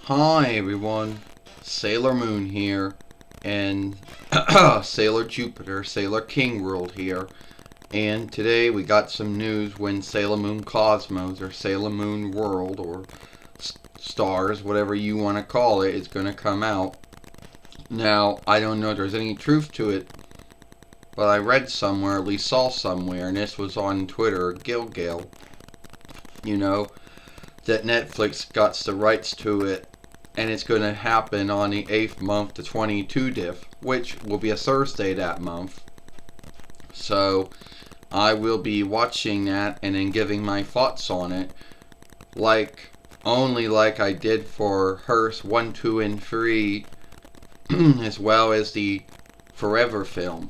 Hi everyone, Sailor Moon here, and Sailor Jupiter, Sailor King World here, and today we got some news when Sailor Moon Cosmos, or Sailor Moon World, or Stars, whatever you want to call it, is going to come out. Now, I don't know if there's any truth to it, but I read somewhere, at least saw somewhere, and this was on Twitter, Gilgal, that Netflix got the rights to it, and it's going to happen on the 8th month, the 22 diff, which will be a Thursday that month. So I will be watching that and then giving my thoughts on it, like I did for Hearst 1, 2, and 3, as well as the Forever film.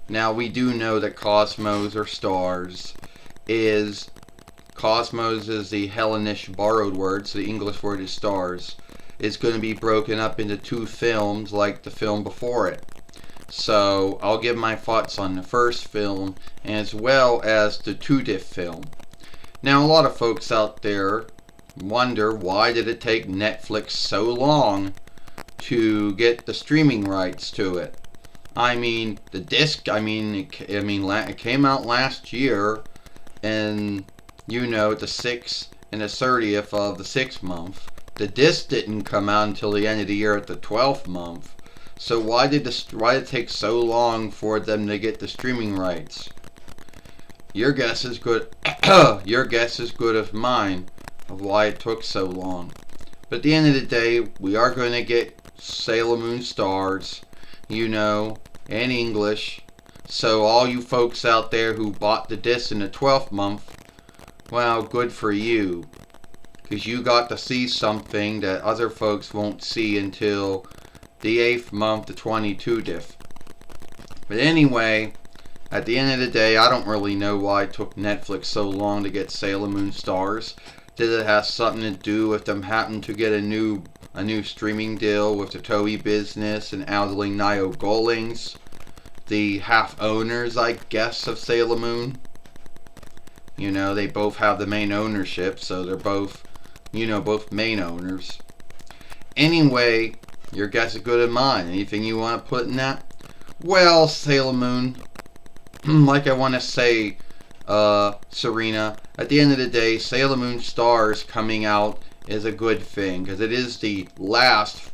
Now we do know that Cosmos or Stars is Cosmos is the Hellenish borrowed word, so the English word is stars. It's going to be broken up into two films like the film before it. So I'll give my thoughts on the first film as well as the 2-diff film. Now a lot of folks out there wonder, why did it take Netflix so long to get the streaming rights to it? I mean, the disc, it came out last year, and the 6th and the 30th of the 6th month. The disc didn't come out until the end of the year at the 12th month. So why did it take so long for them to get the streaming rights? Your guess is good. Your guess is good as mine of why it took so long. But at the end of the day, we are going to get Sailor Moon Stars, in English. So all you folks out there who bought the disc in the 12th month, well, good for you, because you got to see something that other folks won't see until the 8th month, the 22 diff. But anyway, at the end of the day, I don't really know why it took Netflix so long to get Sailor Moon Stars. Did it have something to do with them having to get a new streaming deal with the Toei business and Aldling Nio Goldings, the half owners, I guess, of Sailor Moon? They both have the main ownership, so they're both, both main owners. Anyway, your guess is good as mine. Anything you want to put in that? Well, Sailor Moon, like I want to say, Serena, at the end of the day, Sailor Moon Stars coming out is a good thing, because it is the last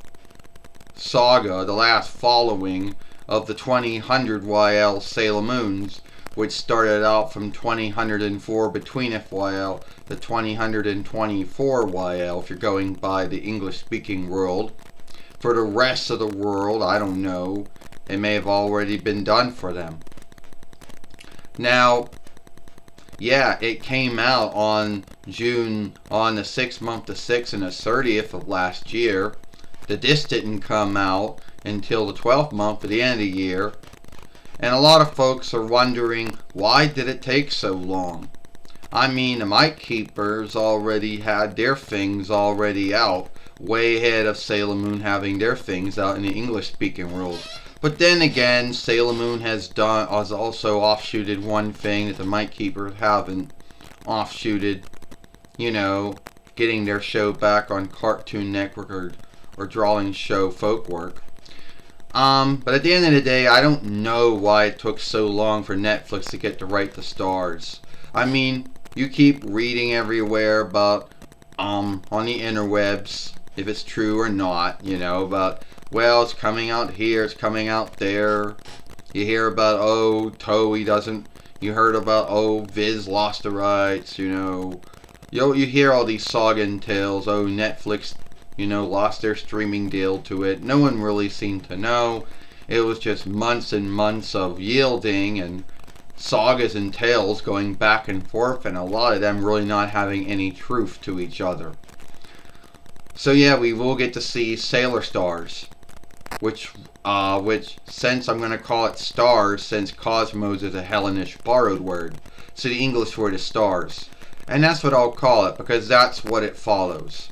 saga, the last following of the 2000 YL Sailor Moons, which started out from 2004 between FYL to 2024 YL, if you're going by the English-speaking world. For the rest of the world, I don't know. It may have already been done for them. Now, yeah, it came out on the 6th month, the 6th and the 30th of last year. The disc didn't come out until the 12th month at the end of the year. And a lot of folks are wondering, why did it take so long? I mean, the Mic Keepers already had their things already out, way ahead of Sailor Moon having their things out in the English-speaking world. But then again, Sailor Moon has also offshooted one thing that the Mic Keepers haven't offshooted, getting their show back on Cartoon Network or drawing show Folkwork. But at the end of the day, I don't know why it took so long for Netflix to get the right to Stars. I mean, you keep reading everywhere about, on the interwebs, if it's true or not, about, well, it's coming out here, it's coming out there. You hear about, Toei doesn't, you heard about, Viz lost the rights, you hear all these saga and tales, Netflix lost their streaming deal to it. No one really seemed to know. It was just months and months of yielding and sagas and tales going back and forth, and a lot of them really not having any truth to each other. So yeah, we will get to see Sailor Stars, which since I'm going to call it Stars, since Cosmos is a Hellenish borrowed word, so the English word is Stars. And that's what I'll call it, because that's what it follows.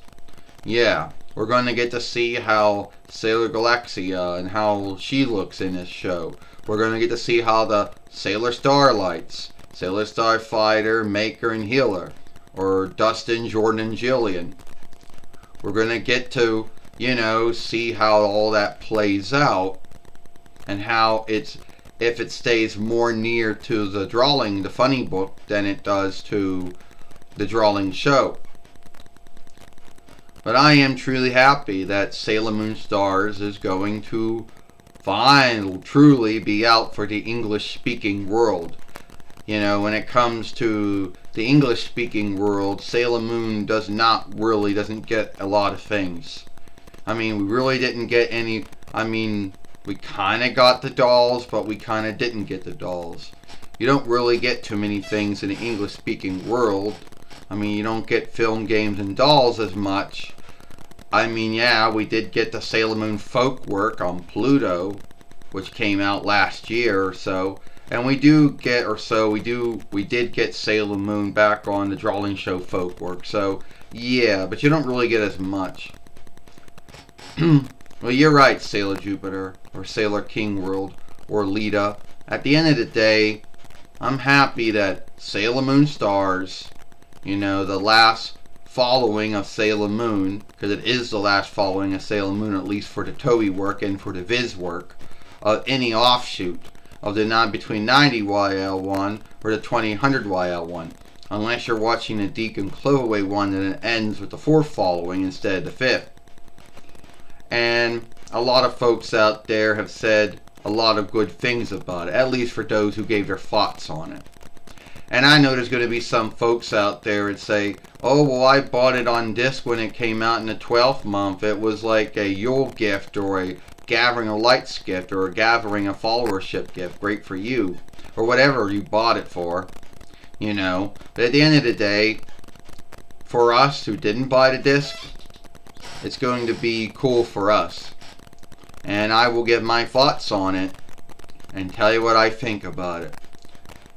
Yeah, we're going to get to see how Sailor Galaxia and how she looks in this show. We're going to get to see how the Sailor Starlights, Sailor Starfighter, Maker, and Healer, or Dustin, Jordan, and Jillian, We're going to get to, see how all that plays out, and how if it stays more near to the drawing, the funny book, than it does to the drawing show. But I am truly happy that Sailor Moon Stars is going to truly be out for the English-speaking world. When it comes to the English-speaking world, Sailor Moon doesn't get a lot of things. We really didn't get any. We kind of got the dolls, but we kind of didn't get the dolls. You don't really get too many things in the English-speaking world. You don't get film, games, and dolls as much. Yeah, we did get the Sailor Moon folk work on Pluto, which came out last year or so. And we did get Sailor Moon back on the drawing show folk work. So, yeah, but you don't really get as much. Well, you're right, Sailor Jupiter, or Sailor King World, or Lita. At the end of the day, I'm happy that Sailor Moon Stars, the last following of Sailor Moon, because it is the last following of Sailor Moon, at least for the Toei work and for the Viz work, of any offshoot of the between 90YL1 or the 2000YL1, unless you're watching the Deacon Cloverway one and it ends with the fourth following instead of the fifth. And a lot of folks out there have said a lot of good things about it, at least for those who gave their thoughts on it. And I know there's going to be some folks out there that say, oh, well, I bought it on disc when it came out in the 12th month. It was like a Yule gift or a Gathering of Lights gift or a Gathering of Followership gift. Great for you. Or whatever you bought it for. But at the end of the day, for us who didn't buy the disc, it's going to be cool for us. And I will give my thoughts on it and tell you what I think about it.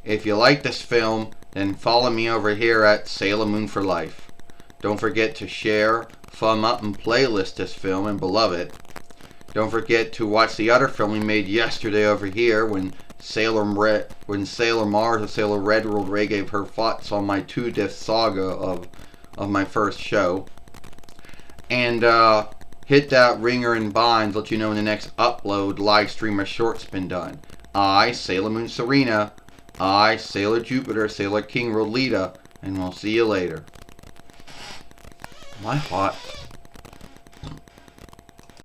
If you like this film, then follow me over here at Sailor Moon for Life. Don't forget to share, thumb up, and playlist this film and beloved. Don't forget to watch the other film we made yesterday over here when Sailor Mars or Sailor Red World Ray gave her thoughts on my 2-disc saga of my first show. And hit that ringer and bind, let you know when the next upload, live stream, or short's been done. I, Sailor Moon Serena, I, Sailor Jupiter, Sailor King Rolita, and we'll see you later. My hot.